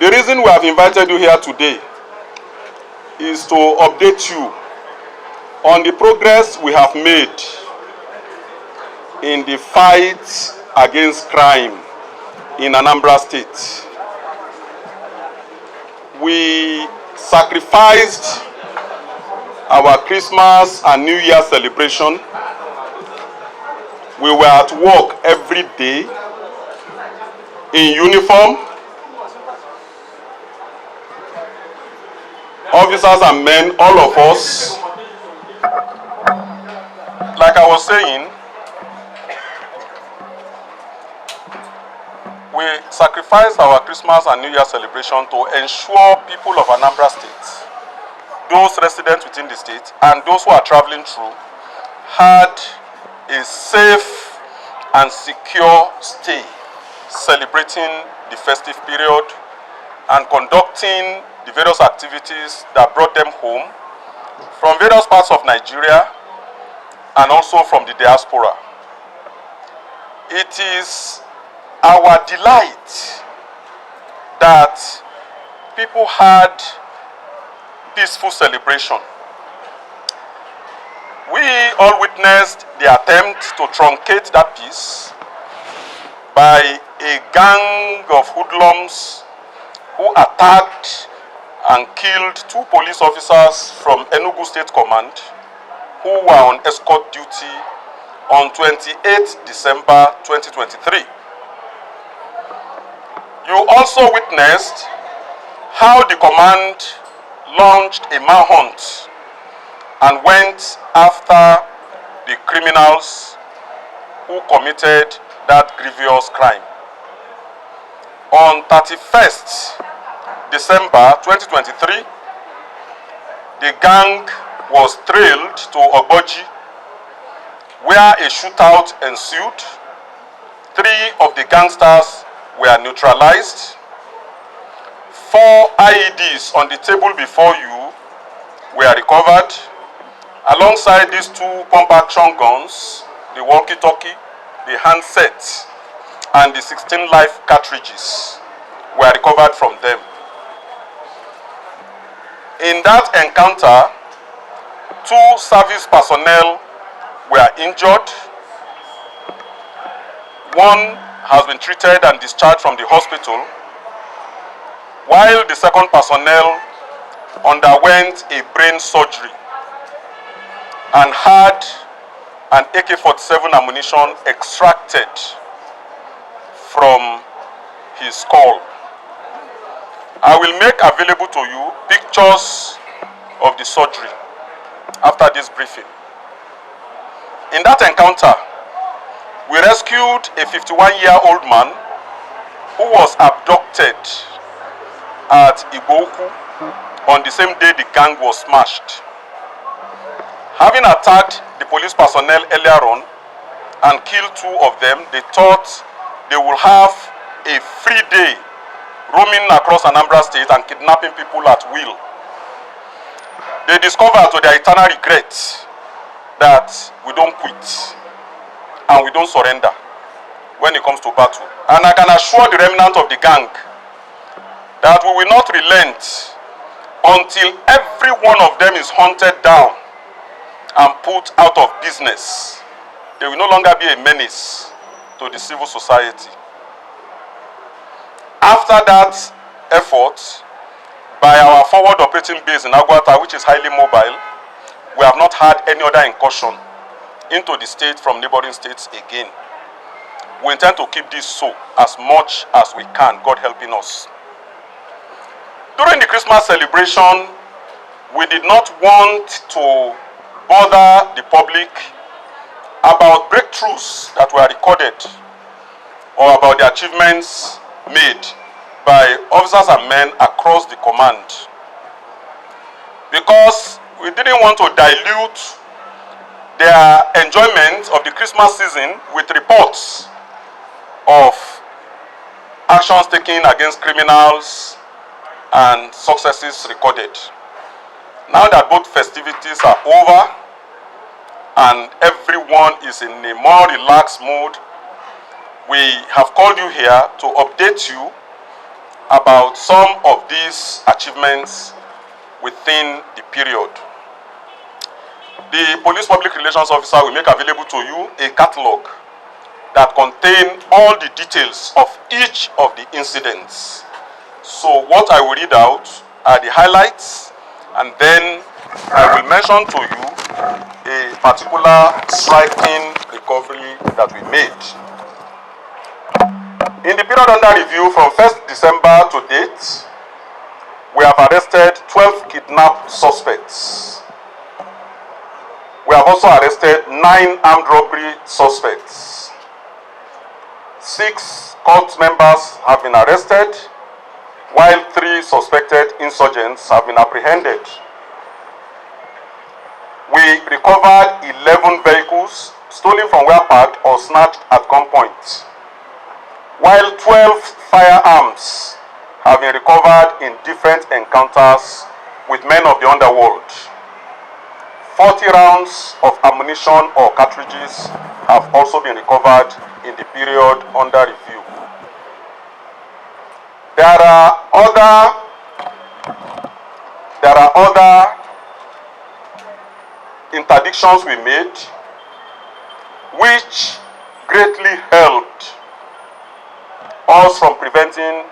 The reason we have invited you here today is to update you on the progress we have made in the fight against crime in Anambra State. We sacrificed our Christmas and New Year celebration. We were at work every day in uniform. Officers and men, all of us. Like I was saying, we sacrificed our Christmas and New Year celebration to ensure people of Anambra State, those residents within the state and those who are traveling through, had a safe and secure stay, celebrating the festive period and conducting the various activities that brought them home from various parts of Nigeria and also from the diaspora. It is our delight that people had peaceful celebration. We all witnessed the attempt to truncate that peace by a gang of hoodlums who attacked and killed 2 police officers from Enugu State Command who were on escort duty on 28 December 2023. You also witnessed how the command launched a manhunt and went after the criminals who committed that grievous crime. On 31st December 2023, the gang was trailed to Ogboji, where a shootout ensued. 3 of the gangsters were neutralized. 4 IEDs on the table before you were recovered. Alongside these 2 pump-action guns, the walkie-talkie, the handset, and the 16 live cartridges were recovered from them. In that encounter, 2 service personnel were injured. 1 has been treated and discharged from the hospital, while the second personnel underwent a brain surgery and had an AK-47 ammunition extracted from his skull. I will make available to you pictures of the surgery after this briefing. In that encounter, we rescued a 51-year-old man who was abducted at Igboukwu on the same day the gang was smashed. Having attacked the police personnel earlier on and killed 2 of them, they thought they would have a free day roaming across Anambra State and kidnapping people at will. They discovered to their eternal regret that we don't quit and we don't surrender when it comes to battle. And I can assure the remnant of the gang that we will not relent until every one of them is hunted down and put out of business. They will no longer be a menace to the civil society. After that effort, by our forward operating base in Agwata, which is highly mobile, we have not had any other incursion into the state from neighboring states again. We intend to keep this so as much as we can, God helping us. During the Christmas celebration, we did not want to bother the public about breakthroughs that were recorded or about the achievements made by officers and men across the command, because we didn't want to dilute their enjoyment of the Christmas season with reports of actions taken against criminals and successes recorded. Now that both festivities are over and everyone is in a more relaxed mood, we have called you here to update you about some of these achievements within the period. The Police Public Relations Officer will make available to you a catalog that contains all the details of each of the incidents. So what I will read out are the highlights, and then I will mention to you a particular striking recovery that we made. In the period under review from 1st December to date, we have arrested 12 kidnapped suspects. We have also arrested 9 armed robbery suspects. 6 cult members have been arrested, while 3 suspected insurgents have been apprehended. We recovered 11 vehicles stolen from where parked or snatched at gunpoint, while 12 firearms have been recovered in different encounters with men of the underworld. 40 rounds of ammunition or cartridges have also been recovered in the period under review. There are other interdictions we made which greatly helped us from preventing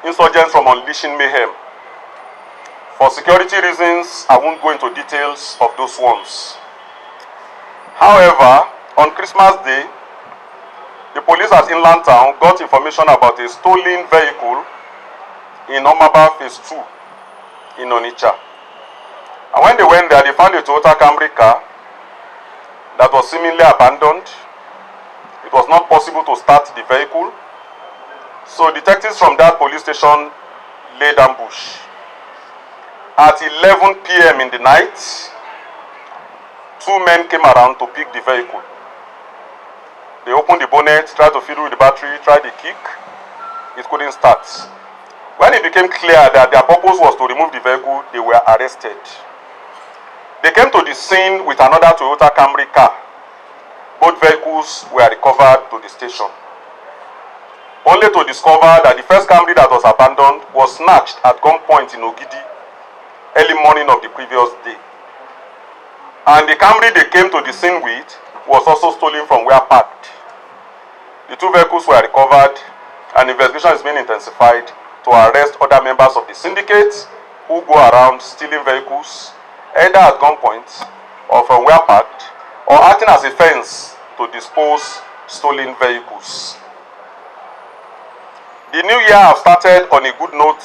insurgents from unleashing mayhem. For security reasons, I won't go into details of those ones. However, on Christmas Day, the police at Inland Town got information about a stolen vehicle in Anambra Phase 2 in Onitsha. And when they went there, they found a Toyota Camry car that was seemingly abandoned. It was not possible to start the vehicle. So detectives from that police station laid ambush. At 11 p.m. in the night, 2 men came around to pick the vehicle. They opened the bonnet, tried to fiddle with the battery, tried the kick. It couldn't start. When it became clear that their purpose was to remove the vehicle, they were arrested. They came to the scene with another Toyota Camry car. Both vehicles were recovered to the station, only to discover that the first Camry that was abandoned was snatched at gunpoint in Ogidi early morning of the previous day. And the Camry they came to the scene with was also stolen from where parked. The 2 vehicles were recovered, and investigation is being intensified to arrest other members of the syndicate who go around stealing vehicles either at gunpoint or from where parked, or acting as a fence to dispose stolen vehicles. The new year has started on a good note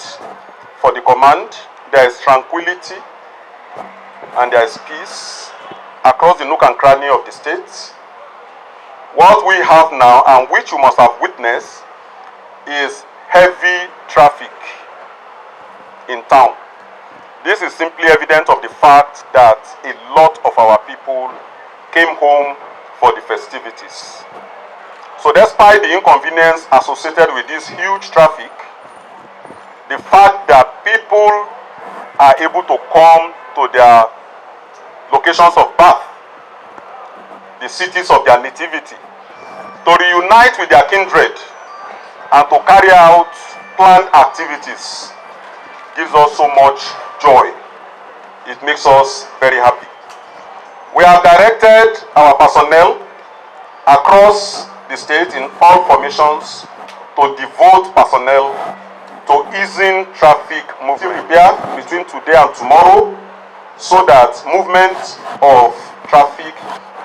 for the command. There is tranquility and there is peace across the nook and cranny of the state. What we have now, and which you must have witnessed, is heavy traffic in town. This is simply evidence of the fact that a lot of our people came home for the festivities. So despite the inconvenience associated with this huge traffic, the fact that people are able to come to their locations of birth, the cities of their nativity, to reunite with their kindred and to carry out planned activities gives us so much joy. It makes us very happy. We have directed our personnel across the state in all formations to devote personnel to easing traffic movement repair between today and tomorrow, so that movement of traffic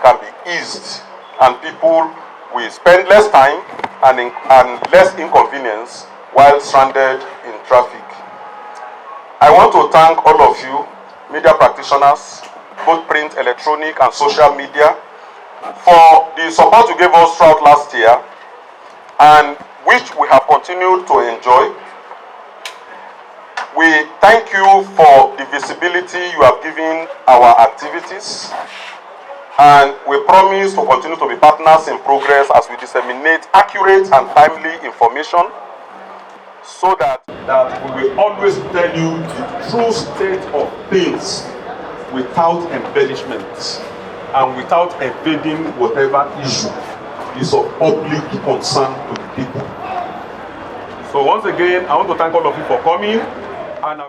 can be eased and people will spend less time and less inconvenience while stranded in traffic. I want to thank all of you, media practitioners, both print, electronic, and social media, for the support you gave us throughout last year and which we have continued to enjoy. We thank you for the visibility you have given our activities, and we promise to continue to be partners in progress as we disseminate accurate and timely information, so that we will always tell you the true state of things without embellishments and without evading whatever issue is of public concern to the people. So once again, I want to thank all of you for coming. And